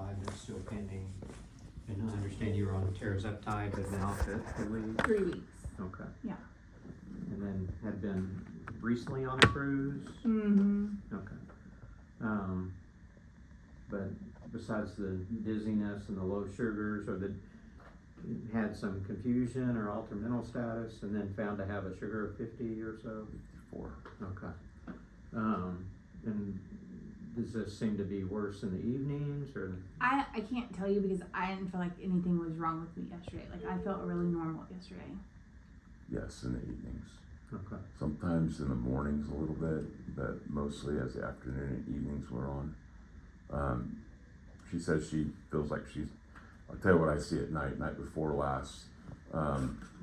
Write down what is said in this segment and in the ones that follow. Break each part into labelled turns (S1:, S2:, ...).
S1: certified, that's still pending. And I understand you were on tirzepatide, but now to leave.
S2: 3 weeks.
S1: Okay.
S2: Yeah.
S1: And then had been recently on a cruise?
S2: Mm-hmm.
S1: Okay. But besides the dizziness and the low sugars, or had some confusion or altered mental status, and then found to have a sugar of 50 or so?
S3: 4.
S1: Okay. And does this seem to be worse in the evenings, or?
S2: I can't tell you because I didn't feel like anything was wrong with me yesterday. Like, I felt really normal yesterday.
S3: Yes, in the evenings.
S1: Okay.
S3: Sometimes in the mornings a little bit, but mostly as the afternoon and evenings were on. She says she feels like I'll tell you what I see at night before last.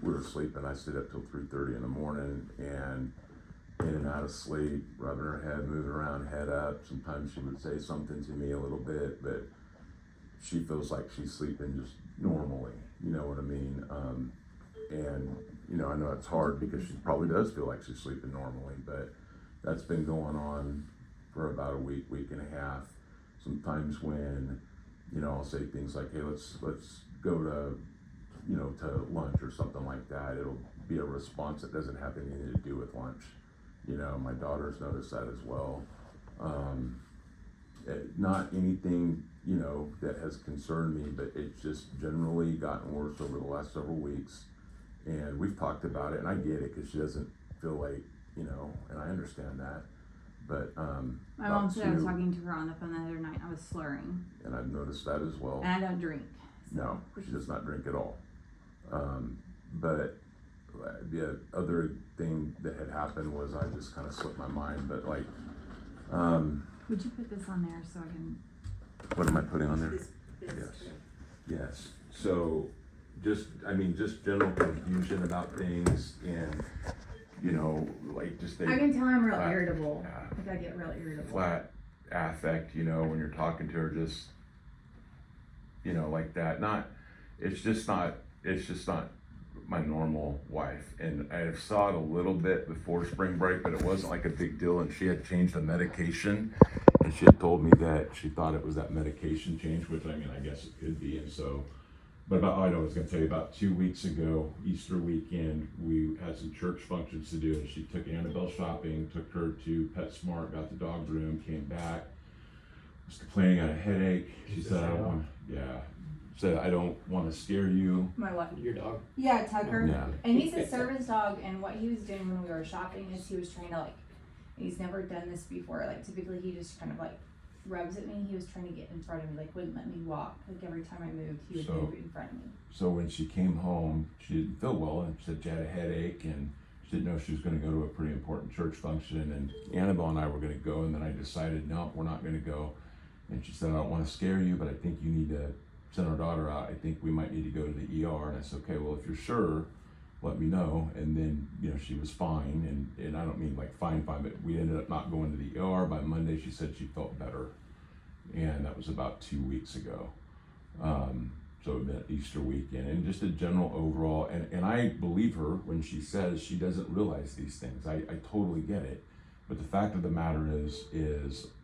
S3: We were sleeping, I stayed up till 3:30 in the morning and in and out of sleep, rubbing her head, moving around, head up. Sometimes she would say something to me a little bit, but she feels like she's sleeping just normally, you know what I mean? And you know, I know it's hard because she probably does feel like she's sleeping normally, but that's been going on for about a week and a half. Sometimes when, you know, I'll say things like, hey, let's go to, you know, to lunch or something like that. It'll be a response that doesn't have anything to do with lunch. You know, my daughter's noticed that as well. Not anything, you know, that has concerned me, but it's just generally gotten worse over the last several weeks. And we've talked about it, and I get it because she doesn't feel like, you know, and I understand that. But
S2: My mom said I was talking to her on the phone the other night. I was slurring.
S3: and I've noticed that as well.
S2: And I don't drink.
S3: No, she does not drink at all. But the other thing that had happened was I just kind of slipped my mind. But like,
S2: Would you put this on there so I can?
S3: what am I putting on there?
S4: This
S3: Yes. Yes. So just general confusion about things and, you know, like just
S2: I can tell I'm real
S3: flat-
S2: irritable.
S3: yeah,
S2: Like I get real irritable.
S3: flat affect, you know, when you're talking to her, just, you know, like that. It's just not my normal wife. And I saw it a little bit before spring break, but it wasn't like a big deal. And she had changed the medication, and she had told me that she thought it was that medication change, which I mean, I guess it could be. And so, but I was going to tell you, about 2 weeks ago, Easter weekend, we had some church functions to do, and she took Annabelle shopping, took her to PetSmart, got the dog groomed, came back, was complaining of a headache. She said, I don't want to scare you.
S2: My what?
S5: Your dog.
S2: Yeah, Tucker.
S3: Yeah.
S2: And he's a service dog, and what he was doing when we were shopping is he was trying to he's never done this before. Like typically he just kind of rubs at me. He was trying to get in front of me, wouldn't let me walk. Like every time I moved, he would move in front of me.
S3: So when she came home, she didn't feel well, and she said she had a headache, and she didn't know she was going to go to a pretty important church function. And Annabelle and I were going to go, and then I decided, no, we're not going to go. And she said, I don't want to scare you, but I think you need to send our daughter out. I think we might need to go to the ER. And I said, okay, well, if you're sure, let me know. And then, you know, she was fine. And I don't mean fine, but we ended up not going to the ER. By Monday, she said she felt better. And that was about 2 weeks ago. So it been Easter weekend, and just a general overall, and I believe her when she says she doesn't realize these things. I totally get it. But the fact of the matter is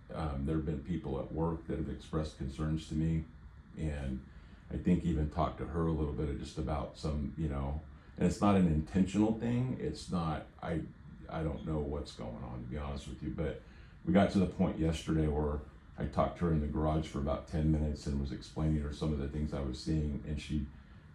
S3: there have been people at work that have expressed concerns to me, and I think even talked to her a little bit just about some, you know, and it's not an intentional thing. It's not, I don't know what's going on, to be honest with you, but we got to the point yesterday where I talked to her in the garage for about 10 minutes and was explaining to her some of the things I was seeing, and she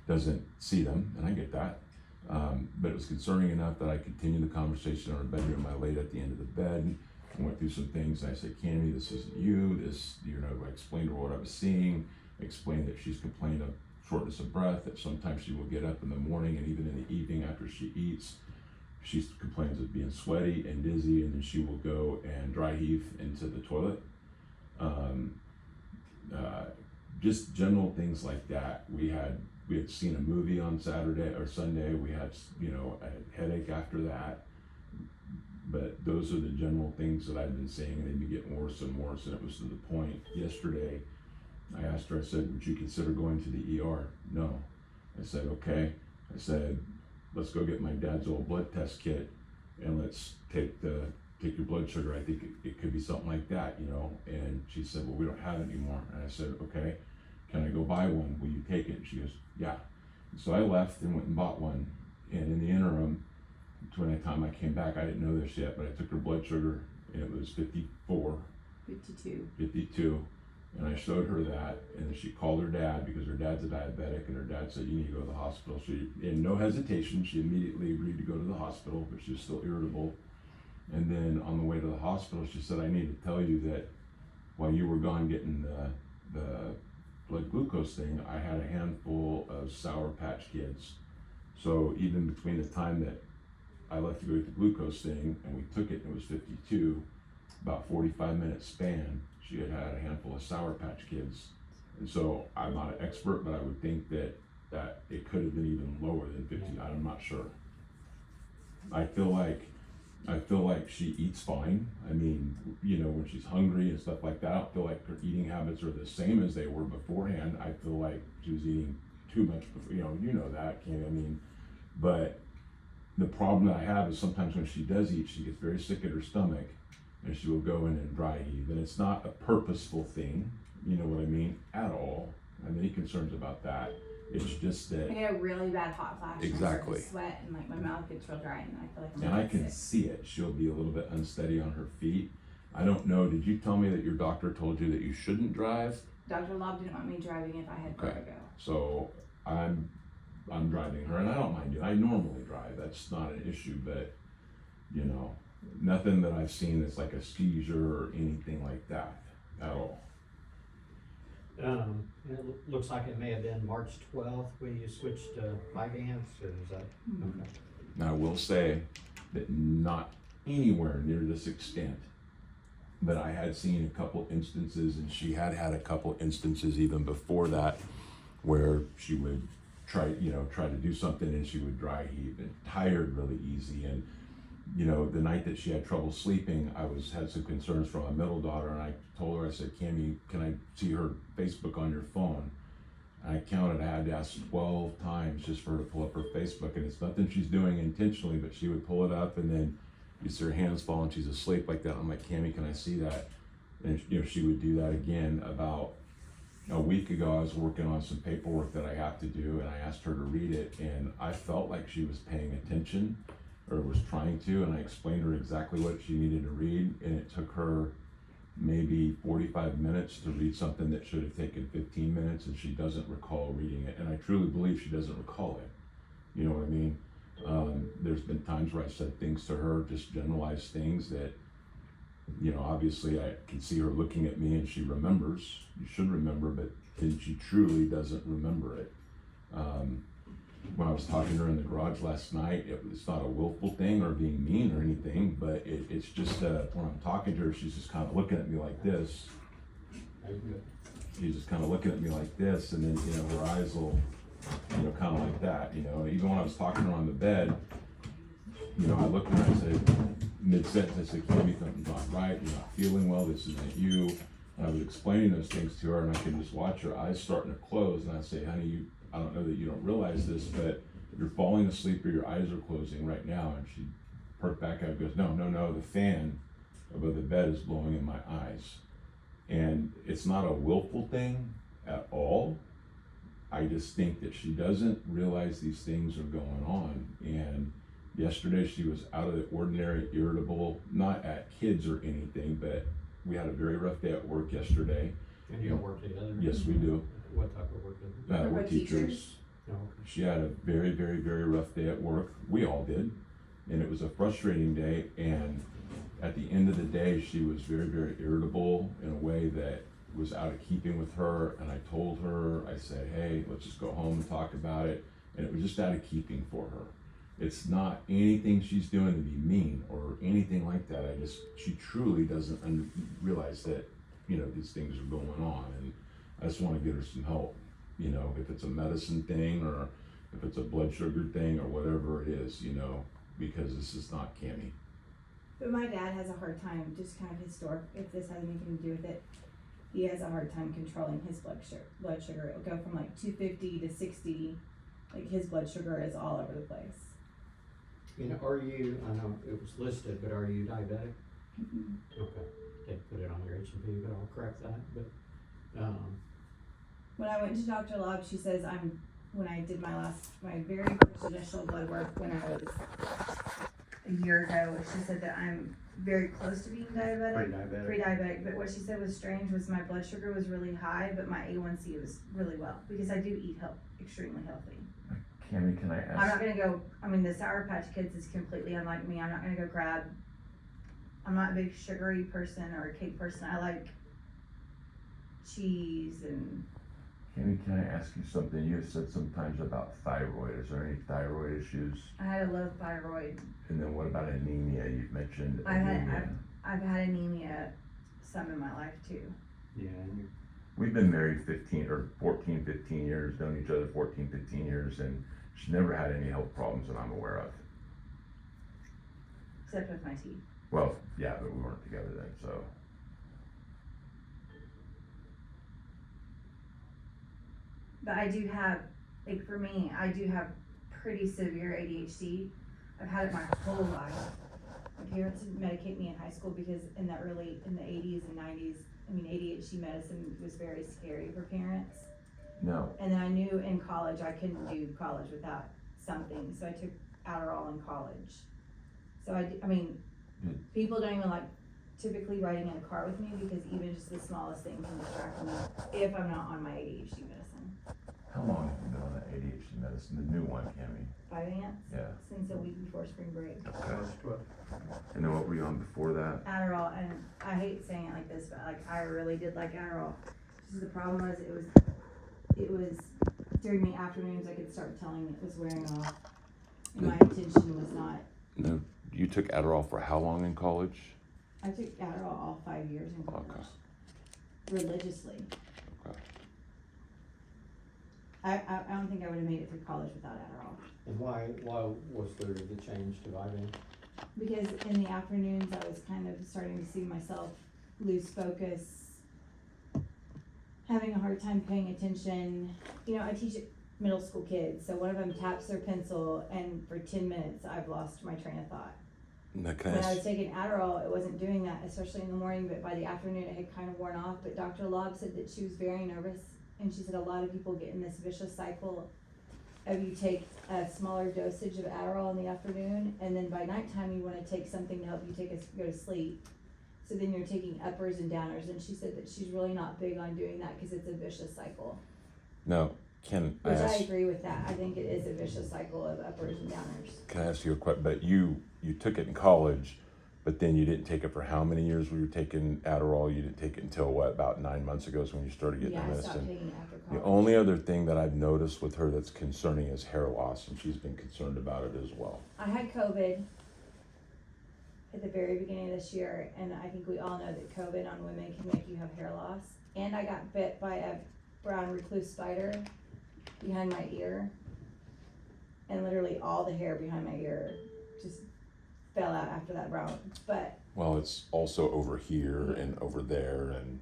S3: doesn't see them, and I get that. But it was concerning enough that I continued the conversation in her bedroom. I laid at the end of the bed and went through some things. And I said, Candy, this isn't you. I explained to her what I was seeing. I explained that she's complained of shortness of breath, that sometimes she will get up in the morning and even in the evening after she eats, she complains of being sweaty and dizzy, and then she will go and dry heave into the toilet. Just general things like that. We had seen a movie on Saturday or Sunday. We had, you know, a headache after that. But those are the general things that I've been seeing, and they've been getting worse and worse. And it was to the point yesterday, I asked her, I said, would you consider going to the ER? No. I said, okay. I said, let's go get my dad's old blood test kit, and let's take your blood sugar. I think it could be something like that, you know. And she said, well, we don't have it anymore. And I said, okay. can I go buy one? Will you take it? And she goes, yeah. So I left and went and bought one. And in the interim, between the time I came back, I didn't know this yet, but I took her blood sugar and it was 54, 52. And I showed her that, and then she called her dad because her dad's a diabetic, and her dad said, you need to go to the hospital. She, in no hesitation, she immediately agreed to go to the hospital, but she was still irritable. And then on the way to the hospital, she said, I need to tell you that while you were gone getting the blood glucose thing, I had a handful of Sour Patch Kids. So even between the time that I left to go get the glucose thing and we took it and it was 52, about 45-minute span, she had had a handful of Sour Patch Kids. And so I'm not an expert, but I would think that it could have been even lower than 50. I'm not sure. I feel like she eats fine. I mean, you know, when she's hungry and stuff like that, I don't feel like her eating habits are the same as they were beforehand. I feel like she was eating too much before, you know that, Kim. I mean, but the problem that I have is sometimes when she does eat, she gets very sick at her stomach and she will go in and dry heave. And it's not a purposeful thing, you know what I mean, at all. I have any concerns about that. It's just that.
S2: I get a really bad hot flash.
S3: Exactly.
S2: And I start to sweat and like my mouth gets real dry and I feel like I'm
S3: And I can see it. She'll be a little bit unsteady on her feet. I don't know, did you tell me that your doctor told you that you shouldn't drive?
S2: Dr. Lobb didn't want me driving if I had vertigo.
S3: So I'm driving her, and I don't mind it. I normally drive. That's not an issue, but you know, nothing that I've seen that's like a seizure or anything like that at all.
S4: It looks like it may have been March 12th when you switched to Vyvanse, or is that?
S2: Mhm.
S4: Okay.
S3: Now I will say that not anywhere near this extent, but I had seen a couple instances, and she had a couple instances even before that, where she would try to do something and she would dry heave and tired really easy. And you know, the night that she had trouble sleeping, I had some concerns for my middle daughter, and I told her, I said, Cammy, can I see her Facebook on your phone? And I counted, I had to ask 12 times just for her to pull up her Facebook, and it's nothing she's doing intentionally, but she would pull it up and then you see her hands fall and she's asleep like that. I'm like, Cammy, can I see that? And you know, she would do that again. About a week ago, I was working on some paperwork that I have to do, and I asked her to read it, and I felt like she was paying attention, or was trying to, and I explained to her exactly what she needed to read, and it took her maybe 45 minutes to read something that should have taken 15 minutes, and she doesn't recall reading it, and I truly believe she doesn't recall it. You know what I mean? There's been times where I said things to her, just generalized things that, you know, obviously I can see her looking at me and she remembers. You should remember, but then she truly doesn't remember it. When I was talking to her in the garage last night, it's not a willful thing or being mean or anything, but it's just when I'm talking to her, she's just kind of looking at me like this. She's just kind of looking at me like this, and then, you know, her eyes will, you know, kind of like that, you know. And even when I was talking to her on the bed, you know, I looked at her and I said, mid-sentence, I said, Cammy, something's not right, you're not feeling well, this isn't you. And I was explaining those things to her, and I could just watch her eyes starting to close, and I'd say, honey, I don't know that you don't realize this, but you're falling asleep or your eyes are closing right now. And she perked back up and goes, no, the fan above the bed is blowing in my eyes. And it's not a willful thing at all. I just think that she doesn't realize these things are going on. And yesterday she was out of the ordinary, irritable, not at kids or anything, but we had a very rough day at work yesterday.
S4: And you don't work together?
S3: Yes, we do.
S4: What type of work is it?
S3: We're
S2: We're
S3: teachers.
S2: teachers.
S4: Oh, okay.
S3: She had a very, very, very rough day at work. We all did. And it was a frustrating day. And at the end of the day, she was very, very irritable in a way that was out of keeping with her. And I told her, I said, hey, let's just go home and talk about it. And it was just out of keeping for her. It's not anything she's doing to be mean or anything like that. She truly doesn't realize that, you know, these things are going on. And I just want to get her some help, you know, if it's a medicine thing or if it's a blood sugar thing or whatever it is, you know, because this is not Cammy.
S2: But my dad has a hard time, just kind of historic, if this has anything to do with it, he has a hard time controlling his blood sugar. It'll go from like 250 to 60, like his blood sugar is all over the place.
S4: You know, I know it was listed, but are you diabetic?
S2: Mm-hmm.
S4: Okay, they put it on your H&P, but I'll correct that, but,
S2: When I went to Dr. Lobb, she says when I did my very first initial blood work when I was a year ago, she said that I'm very close to being
S4: Pre-diabetic.
S2: pre-diabetic, but what she said was strange was my blood sugar was really high, but my A1C was really well, because I do eat extremely healthy.
S3: Cammy, can I
S2: I'm
S3: ask?
S2: not gonna go, the Sour Patch Kids is completely unlike me, I'm not gonna go I'm not a big sugary person or a cake person, I like cheese and,
S3: Cammy, can I ask you something? You have said sometimes about thyroid. Is there any thyroid issues?
S2: I had a low thyroid.
S3: And then what about anemia? You've mentioned
S2: I've had-
S3: anemia.
S2: I've had anemia some in my life too.
S4: Yeah, and you-
S3: We've been married 14, 15 years, known each other 14, 15 years, and she's never had any health problems that I'm aware of.
S2: Except with my teeth.
S3: Well, yeah, but we weren't together then, so.
S2: But I do have, like for me, I do have pretty severe ADHD. I've had it my whole life. My parents didn't medicate me in high school because in the 80s and 90s, ADHD medicine was very scary for parents.
S3: No,
S2: And then I knew in college I couldn't do college without something, so I took Adderall in college. So people don't even like typically riding in a car with me because even just the smallest thing can distract me if I'm not on my ADHD medicine.
S3: how long have you been on that ADHD medicine, the new one, Cammy?
S2: 5 ants?
S3: Yeah.
S2: Since a week before spring break.
S4: March 12th.
S3: And then what were you on before that?
S2: Adderall, and I hate saying it like this, but like I really did like Adderall. Just the problem was it was during the afternoons I could start telling it was wearing off. And my attention was not.
S3: No, you took Adderall for how long in college?
S2: I took Adderall all 5 years in college.
S3: Okay.
S2: Religiously.
S3: Okay.
S2: I don't think I would have made it through college without Adderall.
S4: And why was there the change to Vyvanse?
S2: Because in the afternoons I was kind of starting to see myself lose focus, having a hard time paying attention. I teach middle school kids, so one of them taps their pencil and for 10 minutes I've lost my train of thought.
S3: Now, can
S2: When I was taking Adderall, it wasn't doing that, especially in the morning, but by the afternoon it had kind of worn off. But Dr. Lobb said that she was very nervous, and she said a lot of people get in this vicious cycle of you take a smaller dosage of Adderall in the afternoon, and then by nighttime you want to take something to help you go to sleep. So then you're taking uppers and downers, and she said that she's really not big on doing that because it's a vicious cycle.
S3: No, can I
S2: Which I
S3: ask,
S2: agree with that. I think it is a vicious cycle of uppers and downers.
S3: can I ask you a question? But you took it in college, but then you didn't take it for how many years were you taking Adderall? You didn't take it until what, about 9 months ago is when you started getting
S2: Yeah, I
S3: this?
S2: stopped
S3: And
S2: taking it after
S3: the
S2: college.
S3: only other thing that I've noticed with her that's concerning is hair loss, and she's been concerned about it as well.
S2: I had COVID at the very beginning of this year, and I think we all know that COVID on women can make you have hair loss. And I got bit by a brown recluse spider behind my ear, and literally all the hair behind my ear just fell out after that brown. But
S3: Well, it's also over here and over there, and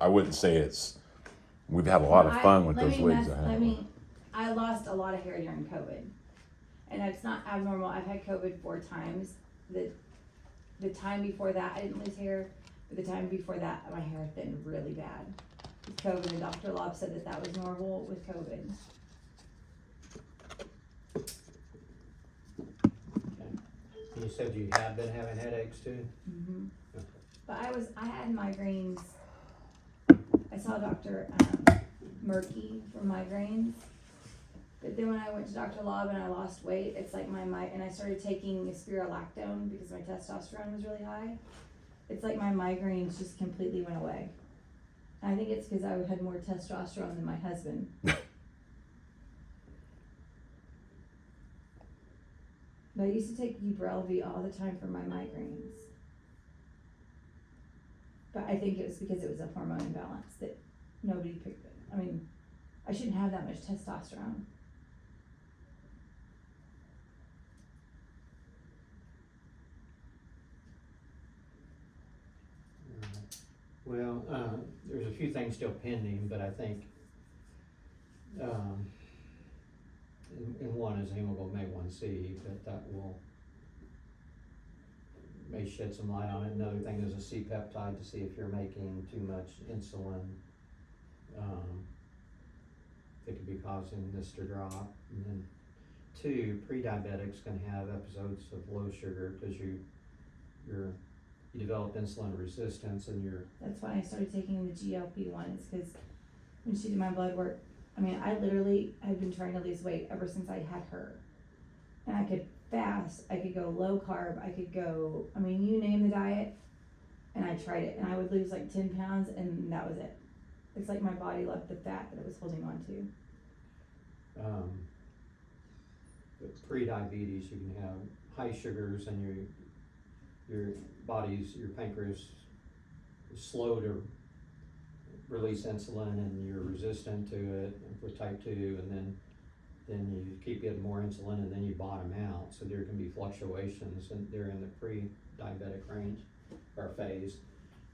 S3: I wouldn't say we've had a lot of fun with those wigs I have.
S2: I lost a lot of hair during COVID, and it's not abnormal. I've had COVID 4 times. The time before that, I didn't lose hair, but the time before that, my hair thinned really bad. With COVID, and Dr. Lobb said that was normal with COVID.
S4: You said you had been having headaches too?
S2: Mm-hmm. But I had migraines. I saw Dr. Murky for migraines. But then when I went to Dr. Lobb and I lost weight, it's like and I started taking spirulactone because my testosterone was really high. It's like my migraines just completely went away. And I think it's because I had more testosterone than my husband. But I used to take Ubrelvy all the time for my migraines. But I think it was because it was a hormone imbalance that nobody picked it. I shouldn't have that much testosterone.
S4: Well, there's a few things still pending, but I think, and one is hemoglobin A1C, but that may shed some light on it. Another thing is a C-peptide to see if you're making too much insulin. that could be causing this to drop. And then two, pre-diabetics can have episodes of low sugar because you develop insulin resistance and
S2: That's why I started taking the GLP-1s, because when she did my blood work, I mean, I literally have been trying to lose weight ever since I had her. And I could fast, I could go low carb, I could go, I mean, you name the diet, and I tried it, and I would lose like 10 pounds, and that was it. It's like my body loved the fat that it was holding on to.
S4: with pre-diabetes, you can have high sugars and your pancreas is slow to release insulin and you're resistant to it with type 2, and then you keep getting more insulin and then you bottom out. So there can be fluctuations and they're in the pre-diabetic range or phase.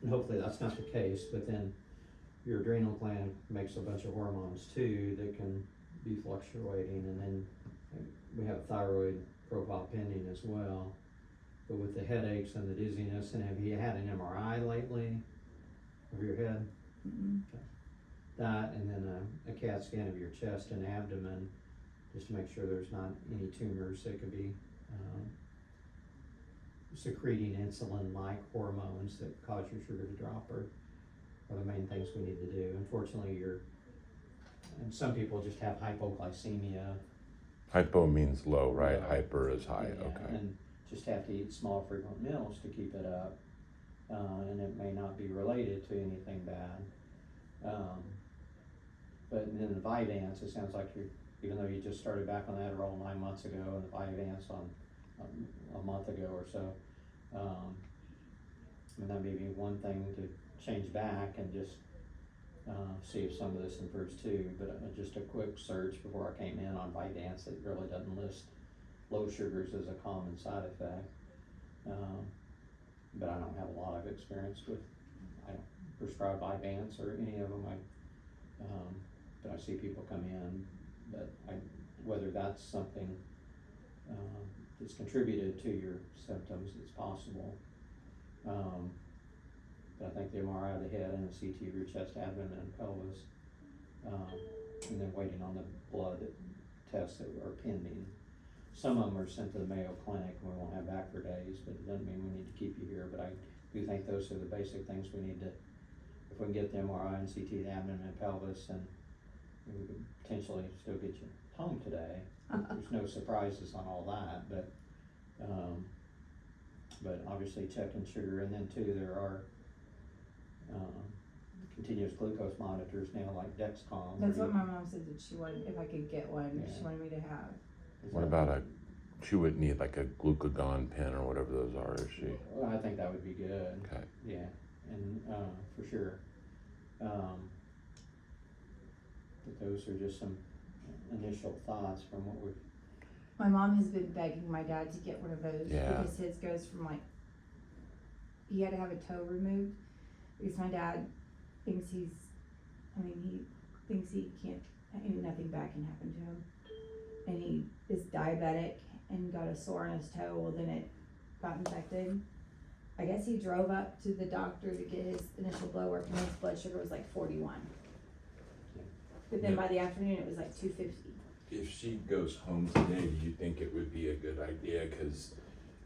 S4: And hopefully that's not the case, but then your adrenal gland makes a bunch of hormones too that can be fluctuating, and then we have thyroid profile pending as well. But with the headaches and the dizziness, and have you had an MRI lately of your head?
S2: Mm-mm.
S4: That, and then a CAT scan of your chest and abdomen, just to make sure there's not any tumors that could be secreting insulin-like hormones that cause your sugar to drop are the main things we need to do. Unfortunately, and some people just have hypoglycemia.
S3: Hypo means low, right?
S4: Low.
S3: Hyper is high,
S4: Yeah,
S3: okay.
S4: and just have to eat small frequent meals to keep it up, and it may not be related to anything bad. But then the Vyvanse, it sounds like even though you just started back on Adderall 9 months ago, and the Vyvanse on a month ago or so, I mean, that may be one thing to change back and just see if some of this improves too. But just a quick search before I came in on Vyvanse, it really doesn't list low sugars as a common side effect. But I don't have a lot of experience with, I don't prescribe Vyvanse or any of them. But I see people come in, but whether that's something that's contributed to your symptoms, it's possible. But I think the MRI of the head and the CT of your chest, abdomen, and pelvis, and then waiting on the blood tests that are pending. Some of them are sent to the Mayo Clinic, and we won't have back for days, but it doesn't mean we need to keep you here. But I do think those are the basic things we need to, if we can get the MRI and CT of the abdomen and pelvis, and we could potentially still get you home today. There's no surprises on all that, but obviously checking sugar, and then too, there are continuous glucose monitors now, like Dexcom.
S2: That's what my mom said that she wanted, if I could get one,
S4: Yeah.
S2: she wanted me to have.
S3: What about she would need like a glucagon pen or whatever those are, is she?
S4: Well, I think that would be good.
S3: Okay.
S4: Yeah, and for sure. But those are just some initial thoughts from what we've.
S2: My mom has been begging my dad to get one of those,
S3: Yeah.
S2: because his goes from like, he had to have a toe removed, because my dad thinks he thinks he can't, nothing bad can happen to him. And he is diabetic and got a sore on his toe, well then it got infected. I guess he drove up to the doctor to get his initial blood work, and his blood sugar was like 41. But then by the afternoon it was like 250.
S3: If she goes home today, do you think it would be a good idea? Because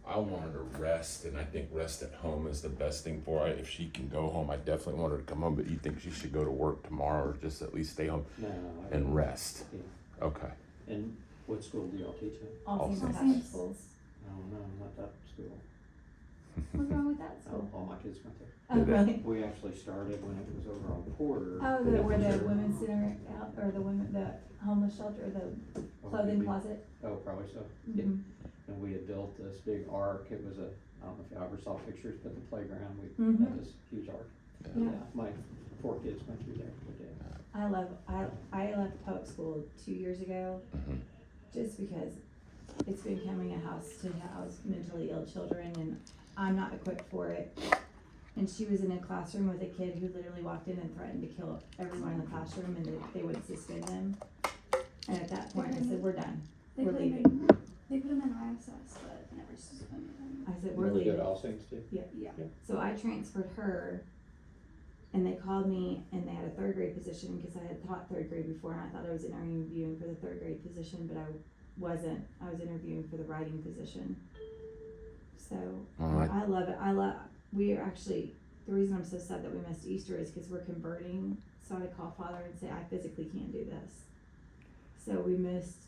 S3: I want her to rest, and I think rest at home is the best thing for her. If she can go home, I definitely want her to come home, but you think she should go to work tomorrow or just at least stay home
S4: No.
S3: and rest?
S4: Yeah.
S3: Okay.
S4: And what school do y'all teach at?
S2: All
S3: All
S2: things
S3: Saints.
S2: Catholic schools.
S4: I don't know, not that school.
S2: What's wrong with that school?
S4: All my kids went there.
S2: Oh,
S3: Did they?
S2: really?
S4: We actually started when it was over on Porter.
S2: Oh, where the women's center out, or the homeless shelter, or the clothing closet?
S4: Oh, probably so. Yeah.
S2: Mhm.
S4: And we had built this big ark. It was I don't know if you ever saw pictures, but the playground, we
S2: Mhm.
S4: had this huge ark.
S3: Yeah.
S2: Yeah.
S4: My 4 kids went through there. We did.
S2: I left public school 2 years ago,
S3: Mhm.
S2: just because it's becoming a house to house mentally ill children, and I'm not equipped for it. And she was in a classroom with a kid who literally walked in and threatened to kill everyone in the classroom, and they would suspend them. And at that point, I said, we're done.
S5: They
S2: We're
S5: put him
S2: leaving.
S5: they put him in ISS, but never suspended him.
S2: I said,
S4: You
S2: we're
S4: ever go
S2: leaving.
S4: to All Saints too?
S5: Yeah.
S2: So I transferred her and they called me and they had a third grade position because I had taught third grade before and I thought I was interviewing for the third grade position, but I wasn't. I was interviewing for the writing position. So
S3: Alright.
S2: I love it. We are actually, the reason I'm so sad that we missed Easter is because we're converting. So I call Father and say, I physically can't do this. So we missed.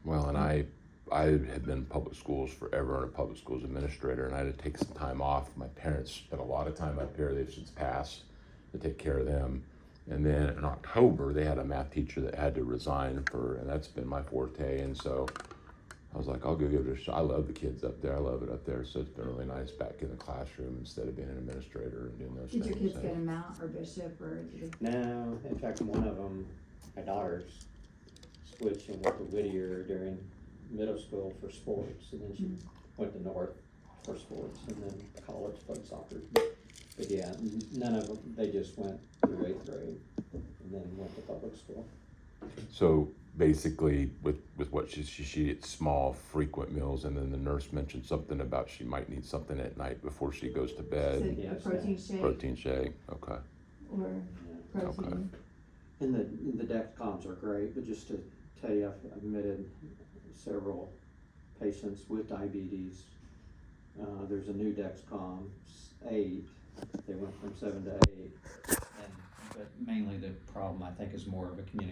S3: Well, and I had been in public schools forever and a public schools administrator, and I had to take some time off. My parents spent a lot of time up here. They've since passed to take care of them. And then in October, they had a math teacher that had to resign and that's been my forte. And so I was like, I'll go give it a shot. I love the kids up there. I love it up there. So it's been really nice back in the classroom instead of being an administrator and doing those
S2: Did
S3: things.
S2: your kids
S3: So-
S2: go to Mount or Bishop or did they?
S4: No, in fact, one of them, my daughters, switched and went to Whittier during middle school for sports, and then she went to North for sports, and then college played soccer. But yeah, none of them, they just went through 8th grade, and then went to public school.
S3: So basically, with what she eats small, frequent meals, and then the nurse mentioned something about she might need something at night before she goes to
S2: So
S3: bed.
S2: a
S4: Yes,
S2: protein shake
S3: Protein shake. Okay.
S2: or
S4: Yeah.
S2: protein?
S4: And the Dexcoms are great, but just to tell you, I've admitted several patients with diabetes. There's a new Dexcom 8. They went from 7 to 8. But mainly the problem, I think, is more of a communication